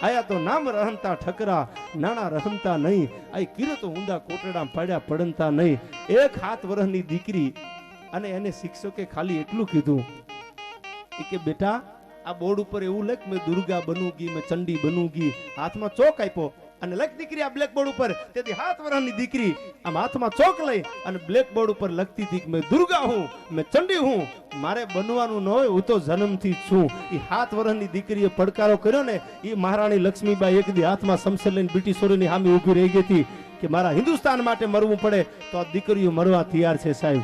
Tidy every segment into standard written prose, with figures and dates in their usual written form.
આયા તો નામ રહંતા ઠકરા નાણા રહંતા નહીં આ કિરતો ઊંધા કોટડા પાડ્યા પડંતા નહીં. 1 વર્ષની દીકરી અને એને શિક્ષકે ખાલી એટલું કીધું કે બેટા આ બોર્ડ ઉપર એવું લખ મેં દુર્ગા બનૂંગી મેં ચંડી બનૂંગી. હાથમાં ચોક આપ્યો અને લખ દીકરી આ બ્લેક બોર્ડ ઉપર. તેથી 7 વર્ષની દીકરી આમ હાથમાં ચોક લઈ અને બ્લેક બોર્ડ ઉપર લખતી હતી કે મેં દુર્ગા હું મેં ચંડી હું. મારે બનવાનું ન હોય હું તો જન્મથી જ છું. એ 7 વર્ષની દીકરીએ પડકારો કર્યો ને એ મહારાણી લક્ષ્મીબાઈ એક દી હાથમાં સમસર લઈને બ્રિટિશોની સામે ઊભી રહી ગઈ હતી કે મારા હિન્દુસ્તાન માટે મરવું પડે તો આ દીકરીઓ મરવા તૈયાર છે સાહેબ.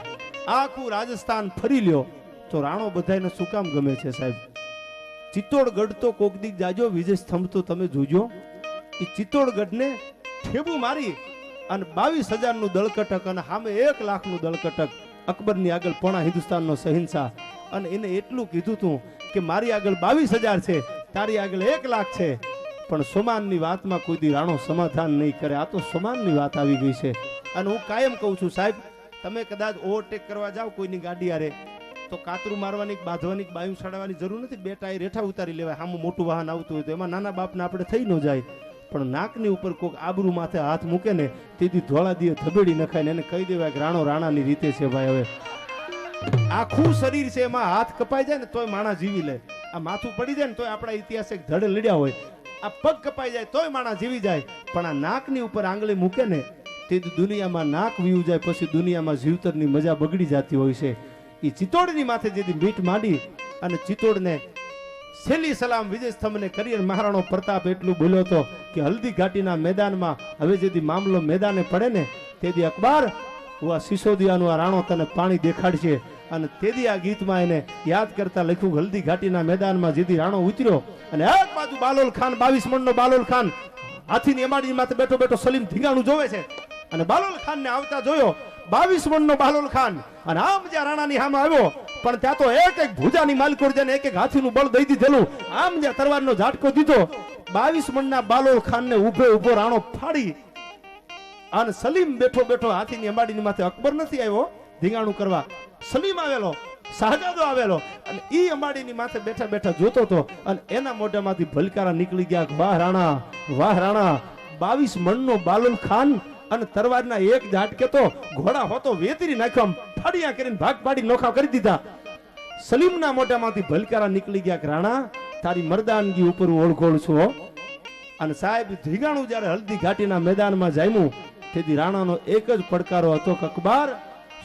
આખું રાજસ્થાન ફરી લ્યો તો રાણો બધાને શું કામ ગમે છે સાહેબ. ચિત્તોડગઢ તો કોક દી જાજો વિજય સ્તંભ તો તમે જોજો. એ ચિત્તોડગઢને ઠેબુ મારી અને 22,000 નું દળકટક અને સામે 1 લાખ નું દળકટક. અકબરની આગળ પોણા હિન્દુસ્તાનનો શહેનશાહ અને એને એટલું કીધું તું કે મારી આગળ 22,000 છે તારી આગળ 1 લાખ છે પણ સોમાનની વાતમાં કોઈ દી રાણો સમાધાન નહીં કરે. આ તો સોમાનની વાત આવી ગઈ છે. અને હું કાયમ કહું છું સાહેબ તમે કદાચ ઓવરટેક કરવા જાઓ કોઈની ગાડી આરે તો કાતરું મારવાની બાંધવાની બાયું છાડવાની જરૂર નથી. 2 ટાયર રેઠા ઉતારી લેવાય. સામું મોટું વાહન આવતું હોય તો એમાં નાના બાપને આપણે થઈ ન જાય. પણ નાકની ઉપર કોઈક આબરૂ માથે હાથ મૂકે ને તેથી ધોળા દીએ ધબેડી નખાય ને એને કહી દેવાય કે રાણો રાણાની રીતે છે ભાઈ. હવે આખું શરીર છે એમાં હાથ કપાઈ જાય ને તોય માણા જીવી લે. આ માથું પડી જાય ને તોય આપણા ઇતિહાસ એક ધડે લડ્યા હોય. આ પગ કપાઈ જાય તોય માણા જીવી જાય. પણ આ નાકની ઉપર આંગળી મૂકે ને તેથી દુનિયામાં નાક વીવું જાય પછી દુનિયામાં જીવતરની મજા બગડી જતી હોય છે. એ ચિત્તોડની માથે જેથી મીટ માંડી અને ચિત્તોડને છેલ્લી સલામ વિજય સ્તંભને કરી અને મહારાણો પ્રતાપ એટલું બોલ્યો હતો કે હલ્દી ઘાટીના મેદાનમાં હવે જેથી મામલો મેદાને પડે ને તેથી અકબર હું આ સિસોદિયાનું આ રાણો તને પાણી દેખાડશે. અને તેથી આ ગીતમાં એને યાદ કરતા લખ્યું હલ્દી ઘાટીના મેદાનમાં જેથી રાણો ઉતર્યો અને એક બાજુ બાલોલ ખાન 22 મણનો બાલોલ ખાન હાથીની એમાડી માથે બેઠો બેઠો સલીમ ધીંગાણું જોવે છે અને બાલોલ ખાન ને આવતા જોયો 22 મણનો બાલોલ ખાન અને આમ જ્યાં રાણાની સામે આવ્યો પણ ત્યાં તો એક ભુજાની માલકોડ છે ને એક હાથીનું બળ દઈ દીધેલું. આમ જ્યાં તલવારનો ઝાટકો દીધો 22 મણના બાલોલ ખાનને ઉભો રાણો ફાડી અને સલીમ બેઠો બેઠો હાથીની અંબાડીની માથે. અકબર નથી આવ્યો ધીંગાણું કરવા, સલીમ આવેલો, શાહજાદો આવેલો અને ઈ અંબાડીની માથે બેઠા બેઠા જોતો હતો અને એના મોઢામાંથી ભલકારા નીકળી ગયા. વાહ રાણા 22 મણનો બાલોલ ખાન અને તરવારના એક ઝાટકે તો ઘોડા હોતો વેતરી નાખ્યો, ફાડિયા કરીને ભાગ પાડી નોખા કરી દીધા. સલીમના મોઢામાંથી ભલકારા નીકળી ગયા કે રાણા તારી મર્દાનગી ઉપર હું ઓળખોળ છું. અને સાહેબ ધીગાણું જ્યારે હલ્દી ઘાટીના મેદાનમાં જામ્યું તેથી રાણાનો એક જ પડકારો હતો કે અકબર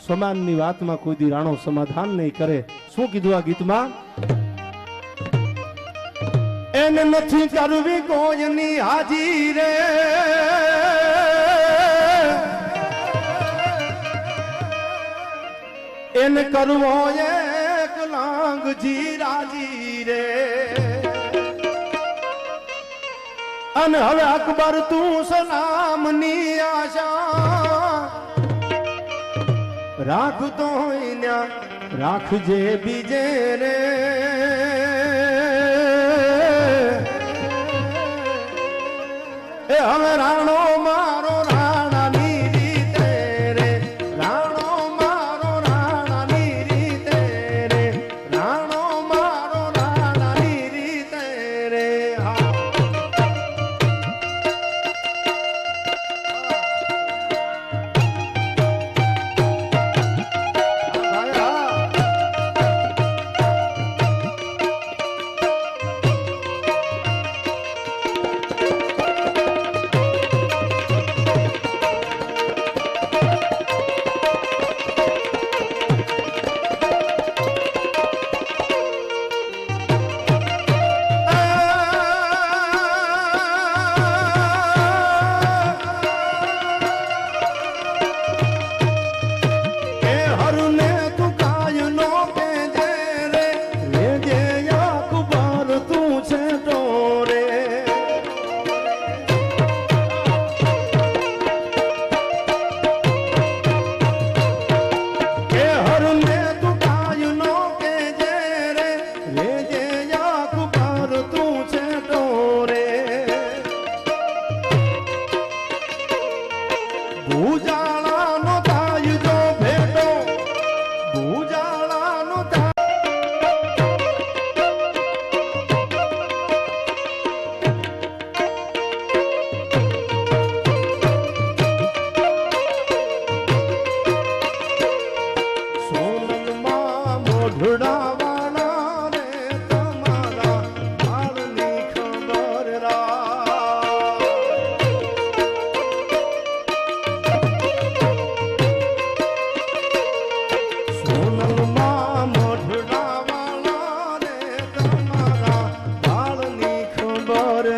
સમાનની વાતમાં કોઈ દી રાણો સમાધાન નહીં કરે. શું કીધું આ ગીતમાં? એને નથી કરવી કોઈની હાજી રે એને કરવો એક લાંગજી રાજી રે. અને હવે અકબર તું સલામની આશા રાખતો હોય ને રાખજે બીજે રે. એ હવે રાણો મારો રાણાની રીતે રે, રાણો મારો રાણાની રીતે રે, રાણો મારો રાણાની રીતે રે.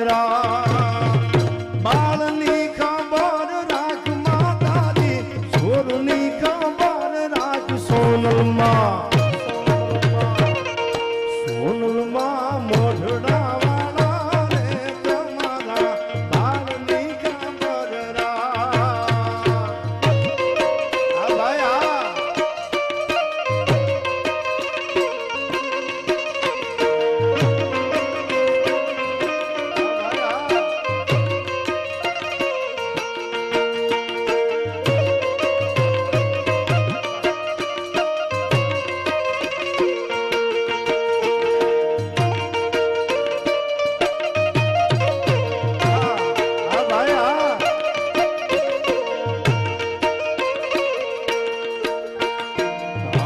રા બાળની ખબર રાખ માતાજી છોરની ખબર રાખ સોનલમાં મોઢડા વાળા રે તમારા બાળની ખબર રાખ આ ભાઈ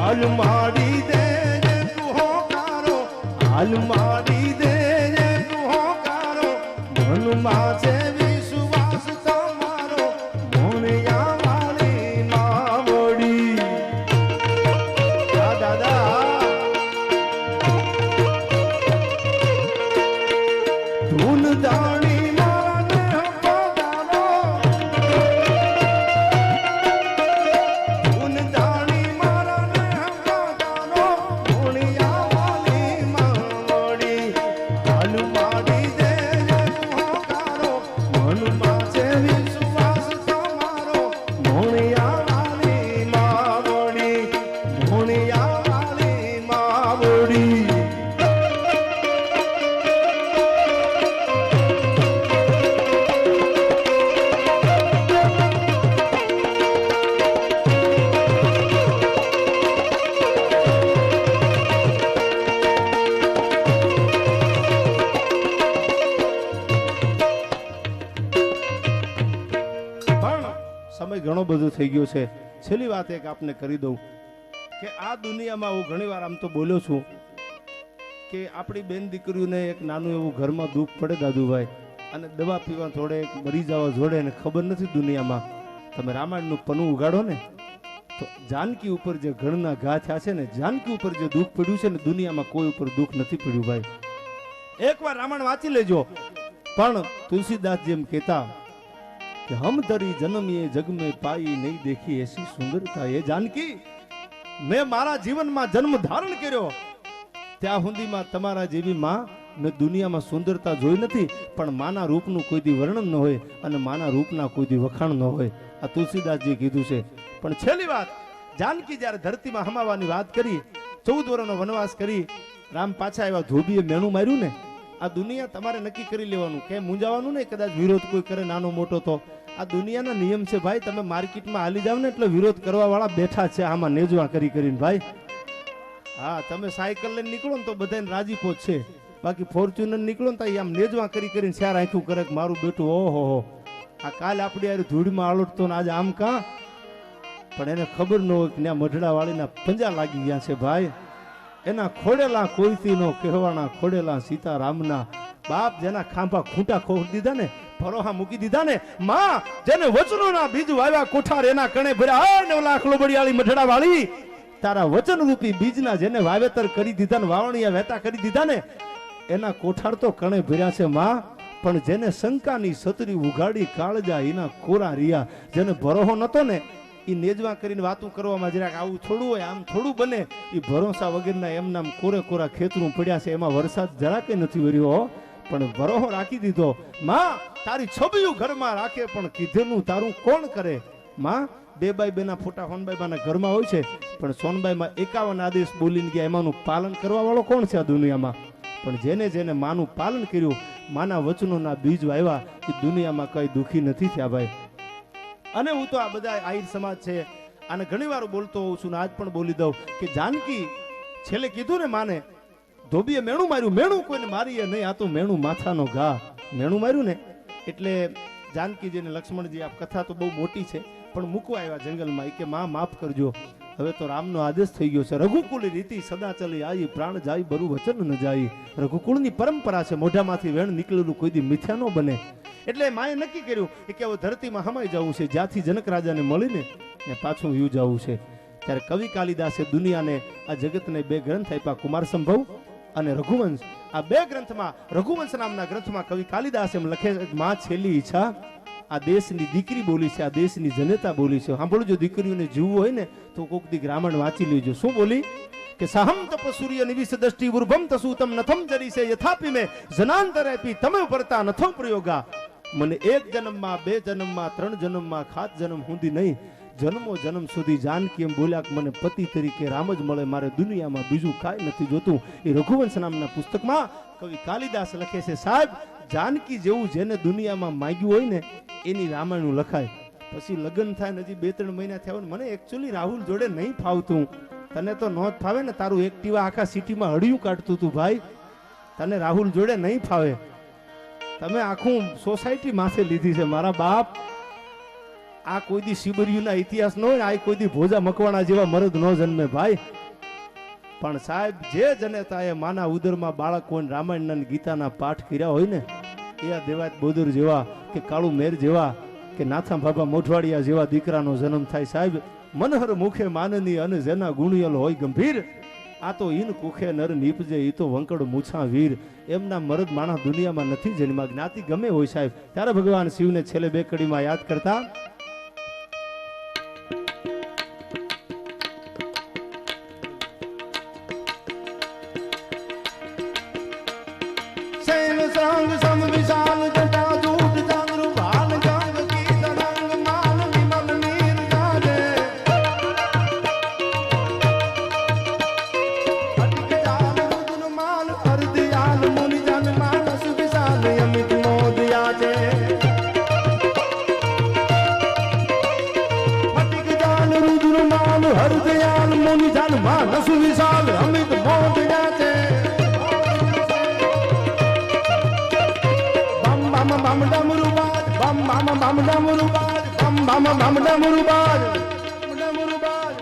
હાલ મારી દે તું હોકારો હાલ મારી દે તું હોકારો મનમાં છે વિશ્વાસ તમારો મોણિયા વાળી માવડી દાદા ધૂન દાણી મારા પધારો ધૂન દાણી સમય ઘણો બધો થઈ ગયો છે. છેલ્લી વાત એક આપને કરી દઉં કે આ દુનિયામાં હું ઘણીવાર આમ તો બોલ્યો છું કે આપણી બેન દીકરીઓને એક નાનું એવું ઘરમાં દુઃખ પડે દાદુભાઈ અને દવા પીવા થોડે મરી જવા જોડે અને ખબર નથી દુનિયામાં. તમે રામાયણનું પન્નું ઉગાડો ને તો જાનકી ઉપર જે ઘણના ઘા થયા છે ને જાનકી ઉપર જે દુઃખ પડ્યું છે ને દુનિયામાં કોઈ ઉપર દુઃખ નથી પડ્યું ભાઈ. એકવાર રામાયણ વાંચી લેજો. પણ તુલસીદાસ જેમ કહેતા कि हम तरी जन्म ये जग में पाई नहीं देखी ऐसी सुंदरता ये जानकी मैं मारा जीवन में जन्म धारण कर्यो त्या हुंदी में तमारा जेवी मां मैं दुनिया में सुंदरता जोई नथी पण माना रूपનું કોઈ દી વર્ણન ન હોય અને માના રૂપના કોઈ દી વખાણ ન હોય. આ તુલસીદાસજી કીધું છે. પણ છેલ્લી વાત જાનકી જ્યારે ધરતીમાં હમાવાની વાત કરી 14 વર્ષનો વનવાસ કરી રામ પાછા આવ્યા ધોબીએ મેણું માર્યું ને આ દુનિયા તમારે નક્કી કરી લેવાનું કે મૂંઝાવાનું નહીં. કદાચ વિરોધ કોઈ કરે નાનો મોટો તો આ દુનિયાનો નિયમ છે ભાઈ. તમે માર્કેટમાં હાલી જાવ ને એટલે વિરોધ કરવા વાળા બેઠા છે આમાં નેજવા કરી કરીને ભાઈ. હા તમે સાયકલ લઈને નીકળો ને તો બધાને રાજીપો છે. બાકી ફોર્ચ્યુનર નીકળો ને તો આમ નેજવા કરી કરીને ચાર આંખું કરે કે મારું બેટું ઓહો આ કાલ આપણી યાર ધૂળમાં આલોટતો ને આજે આમ કા. પણ એને ખબર ન હોય કે ત્યાં મઢડા વાળીના પંજા લાગી ગયા છે ભાઈ. એના ખોડેલા કોઈથી નો કહેવાના ખોડેલા સીતારામના બાપ જેના ખાંભા ખૂંટા ખોડી દીધા ને ફરોહા મૂકી દીધા ને માં જેને વચનોના બીજ વાવ્યા કોઠાર એના કણે ભર્યા 9 લાખ લોબડિયાળી મઢડા વાળી તારા વચન રૂપી બીજના જેને વાવેતર કરી દીધા ને વાવણીયા વેતા કરી દીધા ને એના કોઠાર તો કણે ભર્યા છે માં. પણ જેને શંકાની સતરી ઉગાડી કાળજા એના કોરા રિયા જેને ભરોહો નતો ને એ નેજવા કરીને વાતું કરવામાં જરાક આવું થોડું હોય આમ થોડું બને એ ભરોસા વગરના એમના કોરે કોરા ખેતરું પડ્યા છે. એમાં વરસાદ જરાકે નથી વર્યો પણ ભરોહો રાખી દીધો. માં તારી છબિયું ઘરમાં રાખે પણ કીધેલું તારું કોણ કરે. માં 2 બાય 2 ના ફોટા સોનબાઈ ના ઘરમાં હોય છે પણ સોનબાઈ માં 51 આદેશ બોલીને ગયા એમાંનું પાલન કરવા વાળો કોણ છે આ દુનિયામાં. પણ જેને જેને માનું પાલન કર્યું માના વચનોના બીજ વાવ્યા એ દુનિયામાં કઈ દુખી નથી થયા ભાઈ. અને હું તો આ બધા આહિર સમાજ છે આને ઘણી વાર બોલતો હોઉં છું ને આજ પણ બોલી દઉં કે જાનકી છેલ્લે કીધું ને માને ધોબીએ મેણું માર્યું. મેણું કોઈને મારીએ નહીં આ તો મેણું માથાનો ઘા. મેણું માર્યું ને એટલે જાનકીજીને લક્ષ્મણજી આ કથા તો બહુ મોટી છે પણ મૂકવા આવ્યા જંગલમાં. એ કે માં માફ કરજો હવે તો રામનો આદેશ થઈ ગયો છે. રઘુકુળની રીતિ સદા ચલી આવી પ્રાણ જાય બરુ વચન ન જાય. રઘુકુળની પરંપરા છે મોઢામાંથી વેણ નીકળેલું કોઈ દી મિથ્યા ન બને. એટલે માએ નક્કી કર્યું કે હવે ધરતીમાં હમાઈ જવું છે. જ્યાંથી જનક રાજાને મળીને ને પાછું યુ જવું છે. ત્યારે કવિ કાલિદાસે દુનિયાને આ જગતને 2 ગ્રંથ આપ્યા કુમાર સંભવ અને રઘુવંશ, આ બે ગ્રંથમાં, રઘુવંશ નામના ગ્રંથમાં કવિ કાલિદાસ એમ લખે છે, માં છેલ્લી ઈચ્છા આ દેશની દીકરી બોલી છે, આ દેશની જનતા બોલી છે. સાંભળજો, દીકરીઓને જીવવું હોય ને તો કોક દી રામાયણ વાંચી લેજો. શું બોલી કે સહમ તપ સૂર્ય નિવિષ દ્રષ્ટિ ઉર્ભમ તસુતમ નથમ જરી છે યથાપી મે જનાંતરે પી તમે પરતા નથો પ્રયોગા. મને એક જન્મમાં, બે જન્મમાં, 3 જન્મમાં, 7 જન્મ સુધી નહીં, જન્મો જન્મ સુધી જાનકી એમ બોલ્યા કે મને પતિ તરીકે રામ જ મળે, મારે દુનિયામાં બીજું કાંઈ નથી જોતું. એ રઘુવંશ નામના પુસ્તકમાં કવિ કાલિદાસ લખે છે, સાહેબ જાનકી જેવું જેને દુનિયામાં માંગ્યું હોય ને એની રામાયણ લખાય. પછી લગ્ન થાય ને હજી 2-3 મહિના થયા, મને એકચ્યુઅલી રાહુલ જોડે નહીં ફાવતું. તને તો નો જ ફાવે ને, તારું એક્ટિવા આખા સિટીમાં હડિયું કાઢતું તું ભાઈ, તને રાહુલ જોડે નહીં ફાવે. તમે આખું સોસાયટી માથે લીધી છે મારા બાપ. આ કોઈ દી શિબરિયુના ઇતિહાસ ન હોય, આ કોઈ દી ભોજા મકવાણા જેવા મરદ ન જન્મે ભાઈ. પણ સાહેબ જે જનેતાએ માના ઉદરમાં બાળક કોઈ રામાયણના ગીતાના પાઠ કર્યા હોય ને, એ આ દેવાયત બોદર જેવા કે કાળુ મેર જેવા કે નાથા બાબા મોઢવાડિયા જેવા દીકરાનો જન્મ થાય. સાહેબ મનહર મુખે માનની અને જેના ગુણિયલ હોય ગંભીર, આ તો ઈન કુખે નર નીપજે, ઈ તો વંકડ મૂછા વીર. એમના મરદ માણસ દુનિયામાં નથી જન્મા. જ્ઞાતિ ગમે હોય સાહેબ. ત્યારે ભગવાન શિવને છેલ્લે 2 કડીમાં યાદ કરતા, હરદયાલ મુનિ જાન માનસ વિશાલ અમિત મોદ જાતે. બમ બમ બમ ડમરુ બાજ, બમ બમ બમ ડમરુ બાજ, બમ બમ બમ ડમરુ બાજ, ડમરુ બાજ.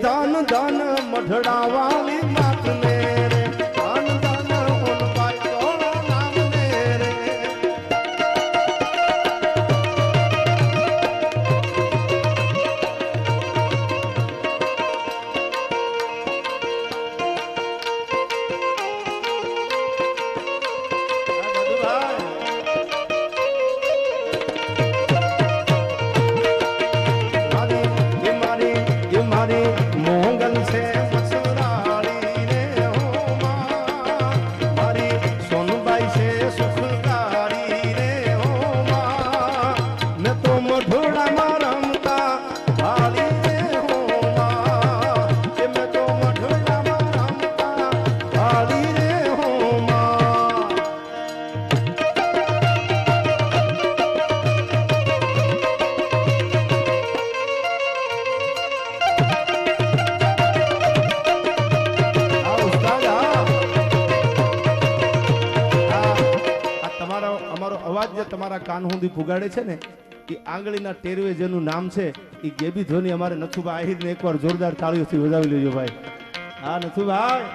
ધન ધન મઢડાવાળી માતને રે, ધન ધન મુનભાઈ તોના નામને રે. તમારા કાન સુધી પુગાડે છે ને, એ આંગળીના ટેરવે જેનું નામ છે એ ગેબી ધોની અમારે નથુભાઈ આહિરને એકવાર જોરદાર તાળીઓથી વધાવી લેજો ભાઈ. હા નથુભાઈ,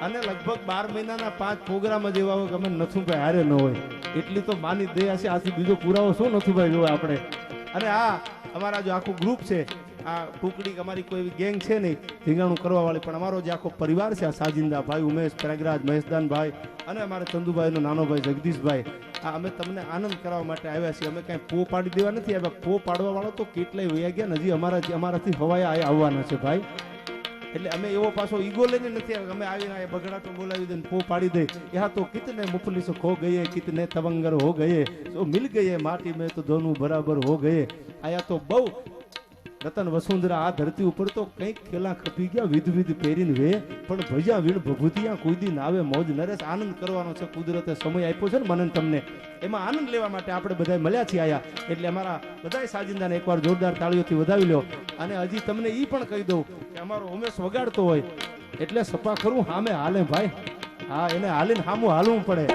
અને લગભગ 12 મહિનાના 5 પ્રોગ્રામ જ એવા હોય કે અમે નથુભાઈ હારે ન હોય. એટલી તો માની દયા છે. આથી બીજો પુરાવો શું નથુભાઈ જોવે આપણે. અને આ અમારા જો આખું ગ્રુપ છે, આ ટુકડી અમારી કોઈ એવી ગેંગ છે નહીં ધીંગાણું કરવા વાળી, પણ અમારો જે આખો પરિવાર છે, આ સાજિંદા ભાઈ, ઉમેશ, પ્રયાગરાજ, મહેશદાનભાઈ અને અમારા ચંદુભાઈનો નાનો ભાઈ જગદીશભાઈ, આ અમે તમને આનંદ કરાવવા માટે આવ્યા છીએ. અમે કાંઈ પો પાડી દેવા નથી આવ્યા. પો પાડવા વાળો તો કેટલાય વયા ગયા, હજી અમારાથી હવાયા આવવાના છે ભાઈ. એટલે અમે એવો પાછો ઈગો લઈને નથી આવ્યા અમે આવીને આ બગડાટો બોલાવી દે પો પાડી દે યહાં તો કિતને મુફલિસ ખો ગયે કિતને તવંગર હો ગયે તો મિલ ગયે માટી में तो दोनों बराबर हो गए आया तो बहु रतन वसुंधरा आ धरती ઉપર તો કંઈક ખેલા ખપી ગયા વિધ વિધ પહેરીને વે પણ ભજા વીણ ભભૂતિયા કોઈ દી નાવે મોજ નરેશ આનંદ કરવાનો છે કુદરતે સમય આપ્યો છે ને મને તમને એમાં આનંદ લેવા માટે આપણે બધા મળ્યા છીએ આયા એટલે અમારા બધાય સાજિંદાને એકવાર જોરદાર તાળીઓથી વધાવી લ્યો અને હજી તમને ઈ પણ કહી દઉં કે અમારો ઉમેશ વગાડતો હોય એટલે સપા ખરું હામે હાલે ભાઈ હા એને હાલીને હામું હાલવું પડે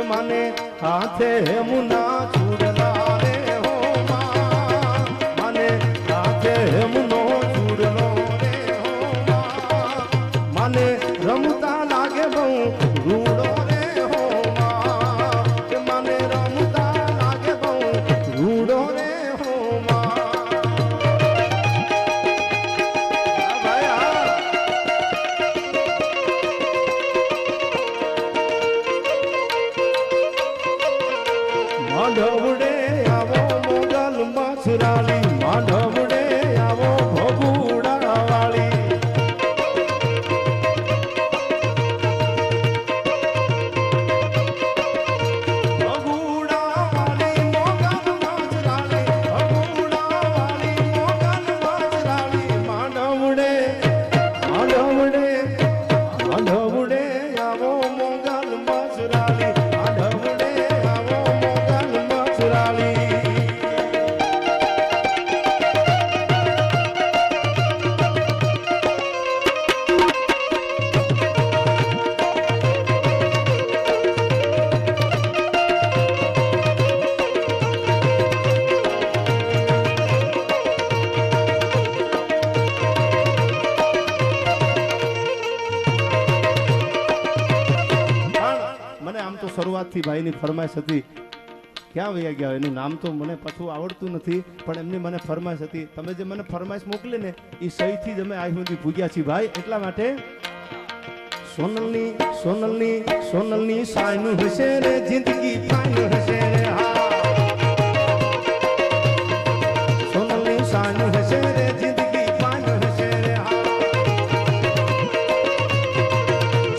माने हाथे मुना चूड़ला रे हो माने हाथे मुनो चूड़लो रे हो माने रमता लागे बहु रूड़ो रे हो माने रमता लागे बहु रूड़ो रे हो माधवड़े आवो मोगल मछराली माधवड़े आवो भगुड़ा वाली भगुड़ा वाली मोगल मछराली भगुड़ा वाली मोगल मछराली माधवड़े माधवड़े माधवड़े आवो मोगल मछराली माधवड़े आवो શરૂઆતથી ભાઈની ફરમાઈશ હતી ક્યાં વયા ગયા એનું નામ તો મને પાછું આવડતું નથી પણ એમની મને ફરમાઈશ હતી તમે જે મને ફરમાઈશ મોકલી ને એ સહીથી જ અમે આ સુધી પૂજ્યા છીએ ભાઈ એટલા માટે સોનલની સોનલની સોનલની સાયનું હશે રે જિંદગી પાયનું હશે રે હા સોનલની સાયનું હશે રે જિંદગી પાયનું હશે રે હા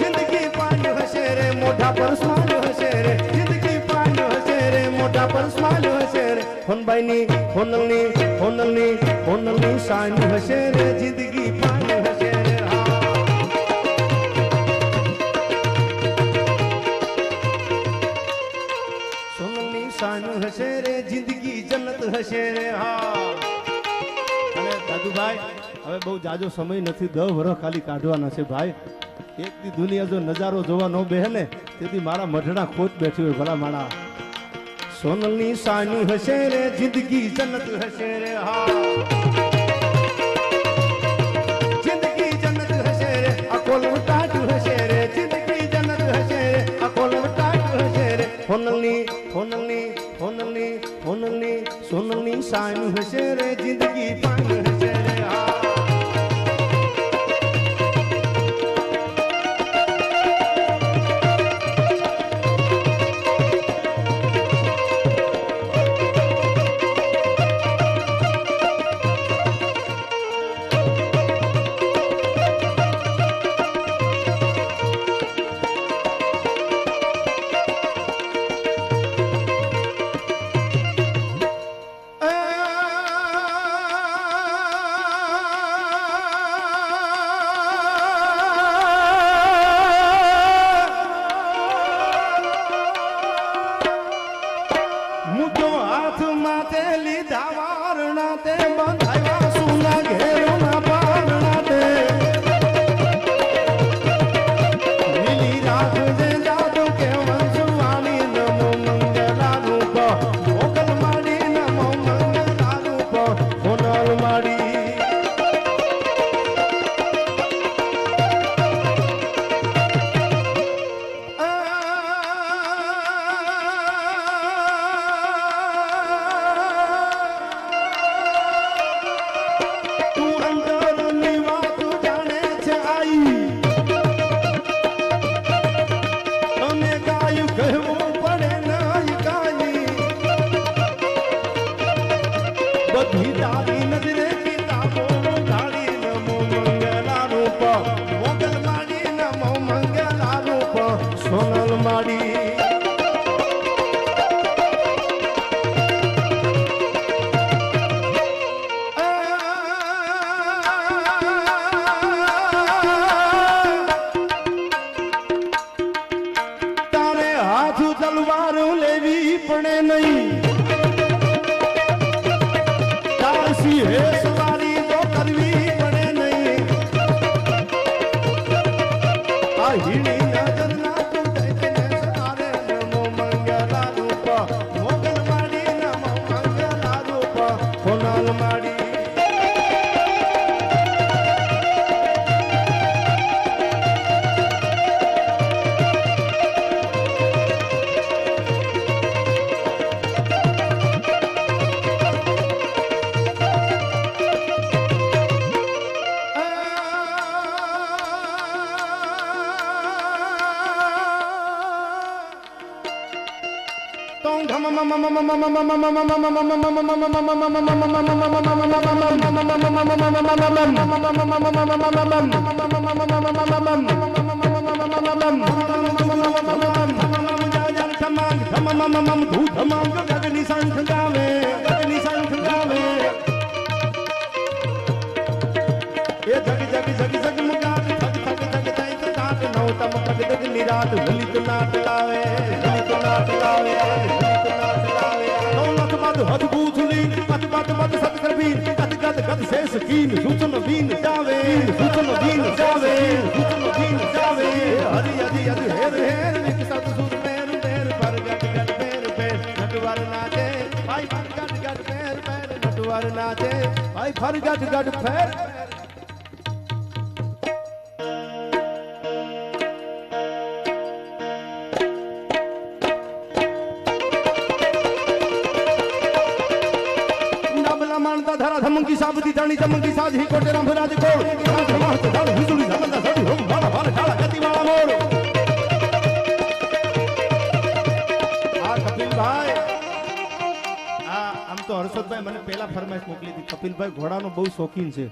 જિંદગી પાયનું હશે રે મોઢા પર સ્માઈલ હશે રે જિંદગી પાયનું હશે રે મોઢા પર સ્માઈલ હશે રે હોનભાઈની હોનલની હોનલની હોનલની સાયનું હશે રે જિંદગી પાયનું હશે રે સાનું હશે રે જિંદગી જન્નત હશે રે હા અને દાદુભાઈ હવે બહુ જાજો સમય નથી 10 વર્ષ ખાલી કાઢવાના છે ભાઈ એક દી દુનિયા જો નજારો જોવા ન બેહે ને તેથી મારા મઢડા ખોટ બેઠી હોય ભલા માણા સોનલની સાનું હશે રે જિંદગી જન્નત હશે રે હા જિંદગી જન્નત હશે રે અકોલ ટાટ હશે રે જિંદગી જન્નત હશે રે અકોલ ટાટ હશે રે હોનલની હોનલની હોનલની હોનલની સોનલની સાનું હશે રે જિંદગી પાયનું હશે રે હા લેવી પડે નહીં તારસી હે સવારી તો કરવી પડે નહીં આ હીણી નજર ના તું તેને સારે નમો મંગલા રૂપ મોગલ માડી નમો મંગલા રૂપ કોનાલ માડી નિરાત લલિત નાટ લાવે લલિત નાટ લાવે લલિત નાટ લાવે નૌલખ મદ હદબૂથલી મત મત મત સતકરબી ગદ ગદ ગદ સે સકીન સૂચન બીન જાવે સૂચન બીન જાવે સૂચન બીન જાવે હરી હરી હરી હેર હેર વિક સત સુર મેર મેર પર ગદ ગદ મેર પેર નટવર નાચે ભાઈ પર ગદ ગદ મેર મેર નટવર નાચે ભાઈ ફર ગદ ગદ ફેર ધમકી સાબતી ધણી ધમકી સાજી કોટે રામ રાજ કોળ રાજ મહત ધળ વિજુળી ધમંદા સડી હોમ વાળા વાળા કાળા ગતિ વાળા મોડ આ કપિલભાઈ આમ તો હર્ષદભાઈ મને પહેલા ફરમાઈશ મોકલી હતી કપિલભાઈ ઘોડાનો બહુ શોખીન છે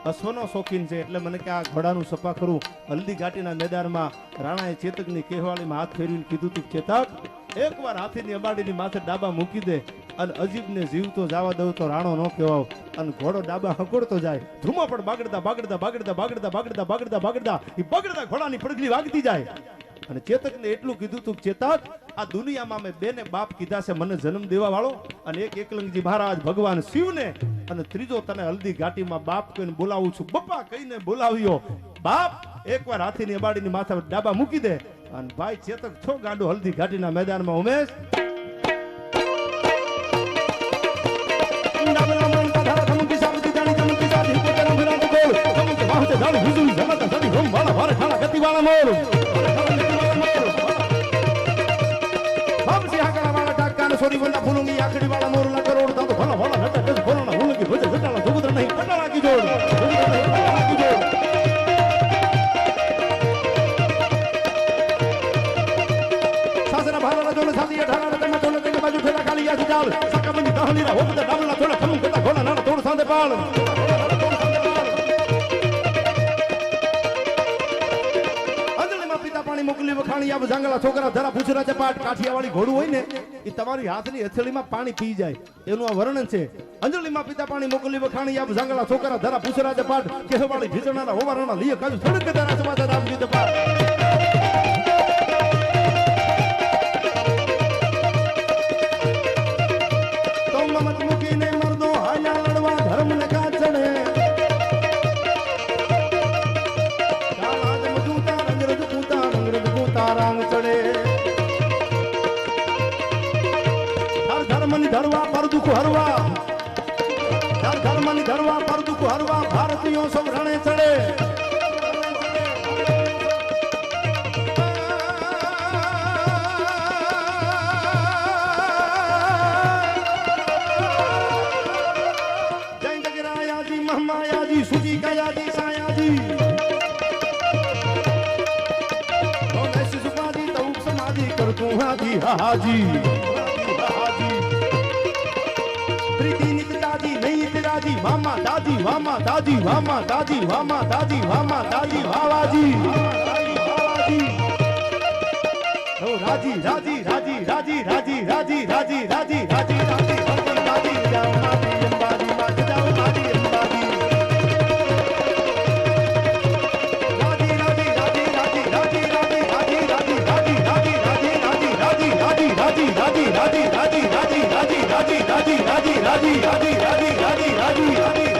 અશ્વનો શોખીન છે એટલે મને કે આ ઘોડાનું સફા કરું હલ્દી ઘાટીના મેદાનમાં રાણાએ ચેતકની કેહવાળીમાં હાથ ફેરવીને કીધું તું ચેતક એકવાર હાથીની અબાડીની માથે ડાબા મૂકી દે અને અજીબને જીવતો જવા દઉં તો રાણો ન કહેવાવ અને ઘોડો ડાબા હકોડતો જાય ધ્રુમા પણ બાગડતા બાગડતા બાગડતા બાગડતા બાગડતા બાગડતા બાગડતા એ બગડતા ઘોડાની પડગલી વાગતી જાય અને ચેતકને એટલું કીધું તું ચેતક આ દુનિયામાં મેં બેને બાપ કીધા છે મને જન્મ દેવા વાળો અને એક એકલંગજી મહારાજ ભગવાન શિવને અને ત્રીજો તને હલ્દી ઘાટીમાં બાપ કહીને બોલાવું છું બપ્પા કહીને બોલાવ્યો બાપ એકવાર હાથીની અબાડીની માથે ડાબા મૂકી દે અને ભાઈ ચેતક છો ગાંડો હલ્દી ઘાટીના મેદાનમાં ઉમેશ સોરી બંદા ફૂલુંગી આખડી વાળા મોર લા કરોડ તો ભલા ભલા નટા કસ ફોલના હુલંગી ભજે ઘટાલા સુગુદ્ર નહીં કટાલા કી જોડ સાસરા ભાલા જોને સાદી અઠાણા તમે જોને તે બાજુ ફેરા ખાલી યાદ ચાલ સકમની દહલીરા હોબદા ડામલા થોડા ખમું કતા ઘોડા નાના તોડ સાંદે પાળ મોકલી વખાણી આ જાંગલા છોકરા ધરા પૂછરા ચપાટ કાઠિયાવાળી ઘોડું હોય ને એ તમારી હાથની હથેળીમાં પાણી પી જાય એનું આ વર્ણન છે અંજલિમાં પિતા પાણી મોકલી વખાણી આ જાંગલા છોકરા ધરા પૂછરા ચપાટ કેહવાળી ભીજણાના હોવારાના લીએ કાજુ થડક ધરા સમાજ રામજી ચપાટ તો મમત મૂકીને મરદો હાયા લડવા ધર્મને કા ચડે રાંગ ચડે હર ધર્મની ધરવા પર દુખ હરવા હર ધર્મની ધરવા પર દુખ હરવા ભારતીયો સૌ રણે ચડે જય જગરાયાજી મહમાયાજી સુજી કયાજી સાયાજી करतू हाजी हाजी प्रीति नित दादी नहीं दादी वामा दादी वामा दादी वामा दादी वामा दादी वामा दादी वावाजी ओ राजी राजी राजी राजी राजी राजी राजी राजी राजी राजी राजी जाओ माती अंबाजी मात जाओ माती अंबाजी राजी राजी राजी राजी राजी राजी राजी राजी राजी राजी राजी राजी રાજી રાજી રાજી રાજી રાજી રાજી રાજી રાજી રાજી